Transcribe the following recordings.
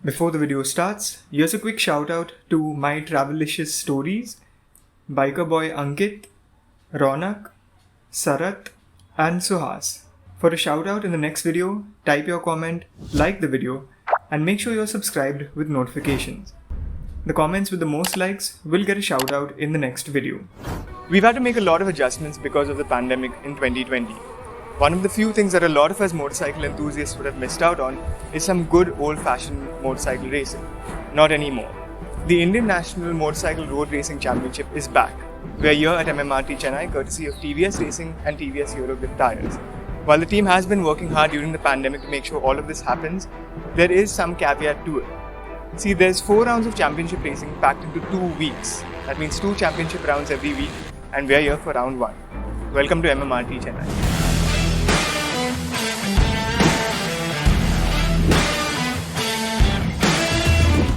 Before the video starts, here's a quick shout out to my Travelicious stories, Biker Boy Ankit, Ronak, Sarat and Suhas. For a shout out in the next video, type your comment, like the video and make sure you're subscribed with notifications. The comments with the most likes will get a shout out in the next video. We've had to make a lot of adjustments because of the pandemic in 2020. One of the few things that a lot of us motorcycle enthusiasts would have missed out on is some good old-fashioned motorcycle racing. Not anymore. The Indian National Motorcycle Road Racing Championship is back. We are here at MMRT Chennai courtesy of TVS Racing and TVS Eurogrip Tyres. While the team has been working hard during the pandemic to make sure all of this happens, there is some caveat to it. See, there's 4 rounds of championship racing packed into 2 weeks. That means 2 championship rounds every week, and we are here for round 1. Welcome to MMRT Chennai.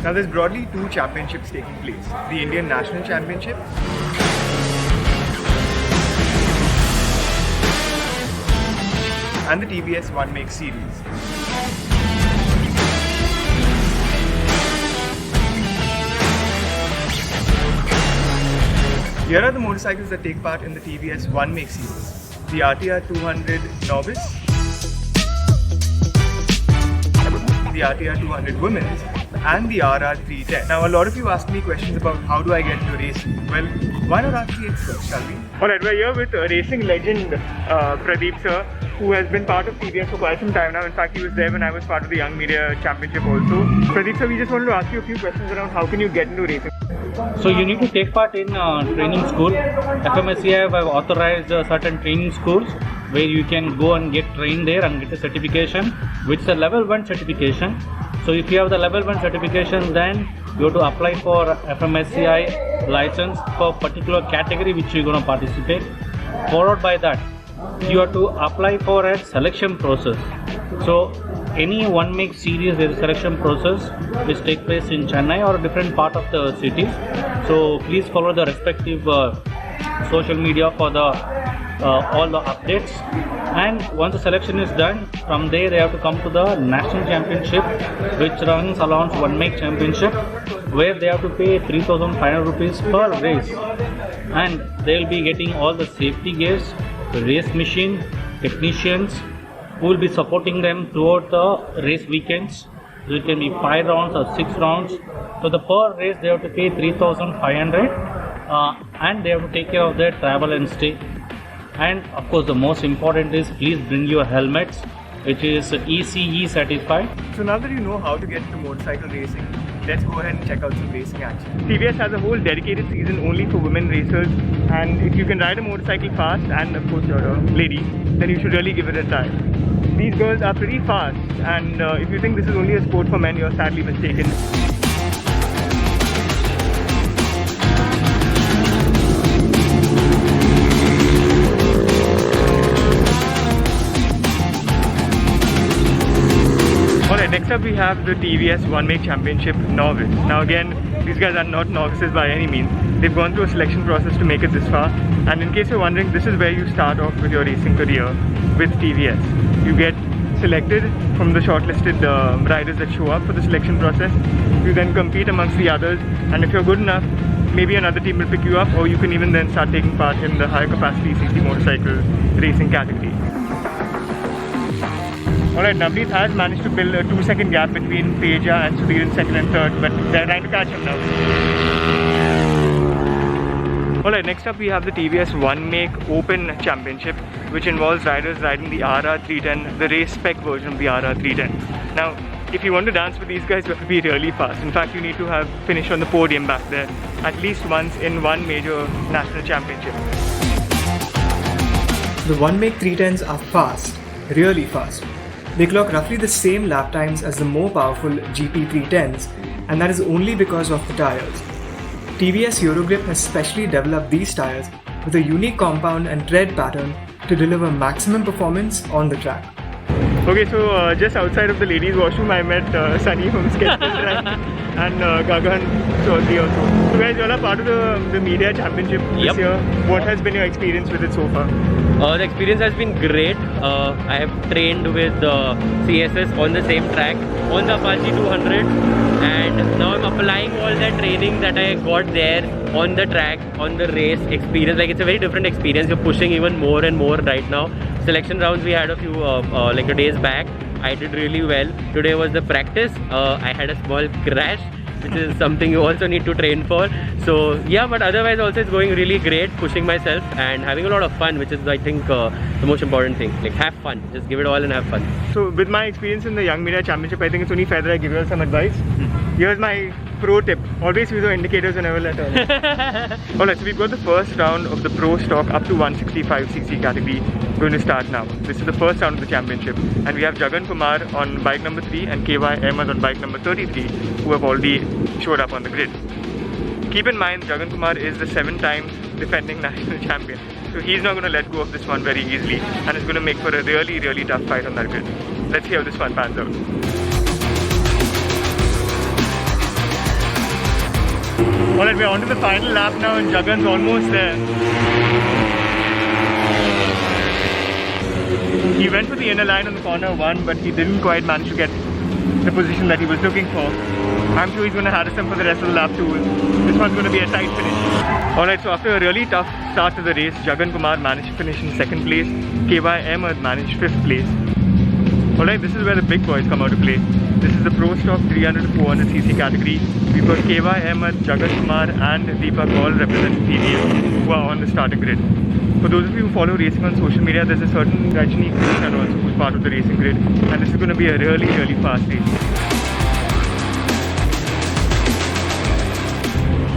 Now there's broadly 2 championships taking place. The Indian National Championship and the TVS One Make Series. Here are the motorcycles that take part in the TVS One Make Series. The RTR 200 Novice, the RTR 200 Women's, and the RR 310. Now a lot of you ask me questions about how do I get into racing. Well, why not ask the experts, shall we? Alright, we're here with racing legend Pradeep sir, who has been part of TVS for quite some time now. In fact, he was there when I was part of the Young Media Championship also. Pradeep sir, we just wanted to ask you a few questions around how can you get into racing? So you need to take part in training school. FMSCI have authorized certain training schools where you can go and get trained there and get a certification, which is a level 1 certification. So if you have the level 1 certification, then you have to apply for FMSCI license for particular category which you're going to participate. Followed by that, you have to apply for a selection process. So any One Make Series, there is a selection process which takes place in Chennai or a different part of the city. So please follow the respective social media for the all the updates, and once the selection is done, from there they have to come to the national championship, which runs along One Make Championship, where they have to pay 3,500 rupees per race, and they will be getting all the safety gears, race machine, technicians who will be supporting them throughout the race weekends. So it can be 5 rounds or 6 rounds. So the per race they have to pay 3,500 and they have to take care of their travel and stay. And of course the most important is please bring your helmets, which is ECE certified. So now that you know how to get into motorcycle racing, let's go ahead and check out some racing action. TVS has a whole dedicated season only for women racers, and if you can ride a motorcycle fast and of course you're a lady, then you should really give it a try. These girls are pretty fast, and if you think this is only a sport for men, you're sadly mistaken. Alright, next up we have the TVS One Make Championship Novice. Now again, these guys are not novices by any means. They've gone through a selection process to make it this far. And in case you're wondering, this is where you start off with your racing career with TVS. You get selected from the shortlisted riders that show up for the selection process. You then compete amongst the others, and if you're good enough, maybe another team will pick you up, or you can even then start taking part in the higher capacity CC motorcycle racing category. Alright, Navneet has managed to build a 2-second gap between Teja and Sudhir in 2nd and 3rd, but they're trying to catch him now. Alright, next up we have the TVS One Make Open Championship, which involves riders riding the RR 310, the race spec version of the RR 310. Now, if you want to dance with these guys, you have to be really fast. In fact, you need to have finished on the podium back there at least once in one major national championship. The One Make 310s are fast, really fast. They clock roughly the same lap times as the more powerful GP 310s, and that is only because of the tires. TVS Eurogrip has specially developed these tires with a unique compound and tread pattern to deliver maximum performance on the track. Okay, so just outside of the ladies' washroom, I met Sunny from Sketchers and Gagan Chaudhary also. So guys, you all are part of the media championship this year. What has been your experience with it so far? The experience has been great. I have trained with CSS on the same track, on the Apache 200. now I'm applying all that training that I got there on the track, on the race experience. Like, it's a very different experience. You're pushing even more and more right now. Selection rounds we had a few like a days back. I did really well. Today was the practice. I had a small crash, which is something you also need to train for. So yeah, but otherwise also it's going really great, pushing myself and having a lot of fun, which is I think the most important thing. Like, have fun, just give it all and have fun. So with my experience in the Young Media Championship, I think it's only fair that I give you all some advice. Here's my pro tip: always use your indicators whenever let turn. Alright, so we've got the first round of the Pro Stock up to 165cc category going to start now. This is the first round of the championship, and we have Jagan Kumar on bike number 3 and KY Ahmed on bike number 33, who have already showed up on the grid. Keep in mind, Jagan Kumar is the 7 times defending national champion, so he's not going to let go of this one very easily, and it's going to make for a really tough fight on that grid. Let's see how this one pans out. Alright, we're on to the final lap now and Jagan's almost there. He went for the inner line on the corner 1, but he didn't quite manage to get the position that he was looking for. I'm sure he's going to harass him for the rest of the lap too. This one's going to be a tight finish. Alright, so after a really tough start to the race, Jagan Kumar managed to finish in 2nd place. KY Ahmed managed 5th place. Alright, this is where the big boys come out to play. This is the Pro Stock 300 to 400cc category. We've got KY Ahmed, Jagan Kumar and Deepak all representing TVS who are on the starting grid. For those of you who follow racing on social media, there's a certain Rajni Krishnan also who's part of the racing grid, and this is going to be a really fast race.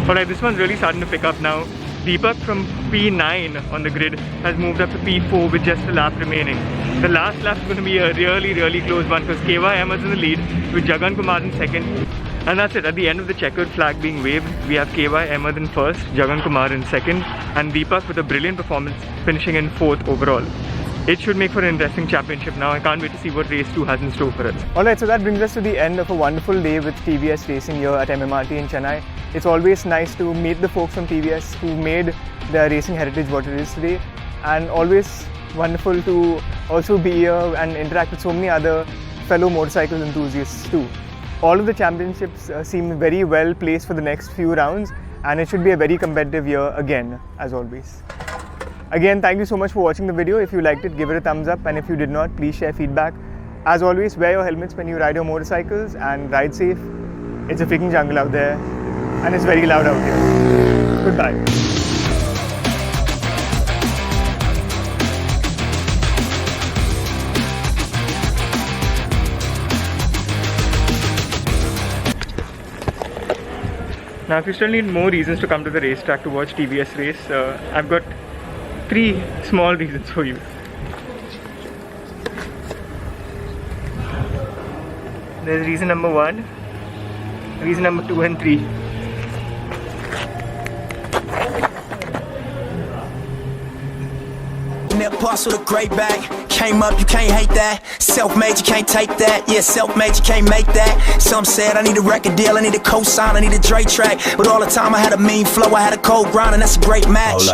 Alright, this one's really starting to pick up now. Deepak from P9 on the grid has moved up to P4 with just a lap remaining. The last lap is going to be a really close one because KY Ahmed's in the lead with Jagan Kumar in 2nd. And that's it. At the end of the checkered flag being waved, we have KY Ahmed in 1st, Jagan Kumar in 2nd, and Deepak with a brilliant performance finishing in 4th overall. It should make for an interesting championship now. I can't wait to see what race 2 has in store for us. Alright, so that brings us to the end of a wonderful day with TVS Racing here at MMRT in Chennai. It's always nice to meet the folks from TVS who made their racing heritage what it is today, and always wonderful to also be here and interact with so many other fellow motorcycle enthusiasts too. All of the championships seem very well placed for the next few rounds, and it should be a very competitive year again, as always. Again, thank you so much for watching the video. If you liked it, give it a thumbs up, and if you did not, please share feedback. As always, wear your helmets when you ride your motorcycles and ride safe. It's a freaking jungle out there, and it's very loud out here. Goodbye. Now, if you still need more reasons to come to the racetrack to watch TVS race, I've got 3 small reasons for you. There's reason number 1, reason number 2 and 3. Never pass with a great bag. Came up, you can't hate that. Self-made, you can't take that. Yeah, self-made, you can't make that. Some said I need a record deal, I need a co-sign, I need a Dre track. But all the time I had a mean flow, I had a cold grind, and that's a great match.